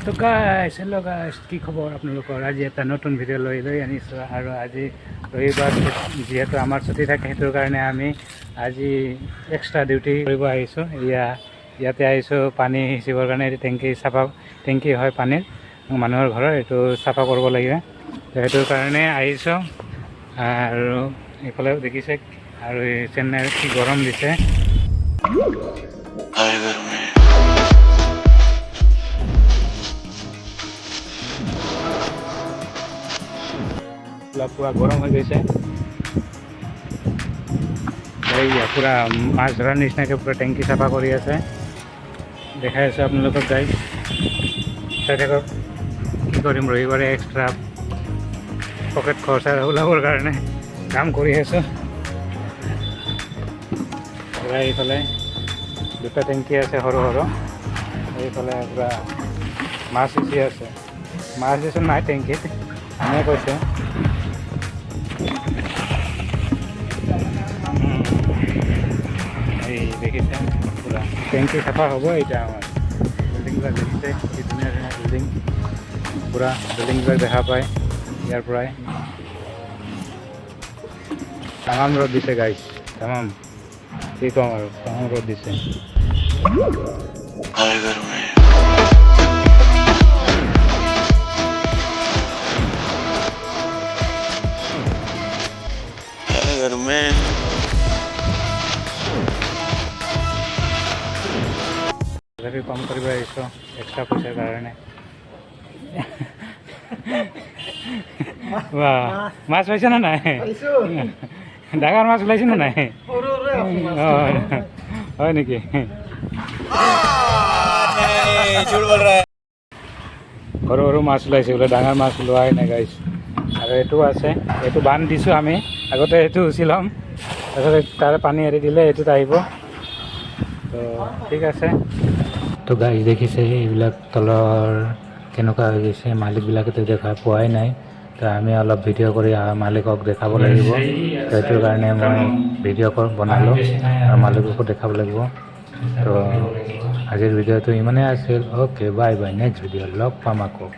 তো গাইছ হেল্ল' গাইছ কি খবৰ আপোনালোকৰ আজি এটা নতুন ভিডিঅ' লৈ আনিছোঁ আৰু আজি ৰবিবাৰ যিহেতু আমাৰ ছুটি থাকে সেইটোৰ কাৰণে আমি আজি এক্সট্ৰা ডিউটি কৰিব আহিছোঁ ইয়াতে আহিছোঁ পানী সিঁচিবৰ কাৰণে এইটো টেংকি হয় পানীৰ মানুহৰ ঘৰৰ এইটো চাফা কৰিব লাগিব তো সেইটোৰ কাৰণে আহিছোঁ আৰু এইফালে দেখিছে আৰু চেন্নাইত কি গৰম দিছে পুৰা গৰম হৈ গৈছে পুৰা মাছ ধৰাৰ নিচিনাকৈ পুৰা টেংকি চাফা কৰি আছে দেখাই আছোঁ আপোনালোকক গাইজ চাই থাকক কি কৰিম ৰবিবাৰে এক্সট্ৰা পকেট খৰচা ওলাবৰ কাৰণে কাম কৰি আছোঁ এইফালে দুটা টেংকি আছে সৰু সৰু এইফালে পুৰা মাছ সিঁচি আছে মাছ সিঁচি নাই টেংকিত এনে কৈছে এই দেখিছে পুৰা টেংকি চাফা হ'ব এতিয়া আমাৰ বিল্ডিংবিলাক দেখিছে কি ধুনীয়া ধুনীয়া বিল্ডিং পুৰা বিল্ডিংবিলাক দেখা পায় ইয়াৰ পৰাই তামাম ৰ'দ দিছে গাইছ তামাম কি ক'ম আৰু তামাম ৰ'দ দিছে তথাপি কম কৰিব আহিছোঁ এক্সট্ৰা পইচাৰ কাৰণে মাছ পাইছে নে নাই ডাঙৰ মাছ ওলাইছে নে নাই হয় নেকি সৰু সৰু মাছ ওলাইছে বোলে ডাঙৰ মাছ ওলোৱাই নাই গাইছ আৰু এইটো আছে এইটো বান্ধ দিছোঁ আমি আগতে এইটো উচি ল'ম তাৰপিছত তাৰে পানী এৰি দিলে এইটোত আহিব তো ঠিক আছে তো গাইজ দেখিছে এইবিলাক তলৰ কেনেকুৱা হৈ গৈছে মালিকবিলাকেতো দেখা পোৱাই নাই তো আমি অলপ ভিডিঅ' কৰি মালিকক দেখাব লাগিব সেইটোৰ কাৰণে মই ভিডিঅ' বনালোঁ আৰু মালিককো দেখাব লাগিব তো আজিৰ ভিডিঅ'টো ইমানেই আছিল okay bye bye next video' লগ পাম আকৌ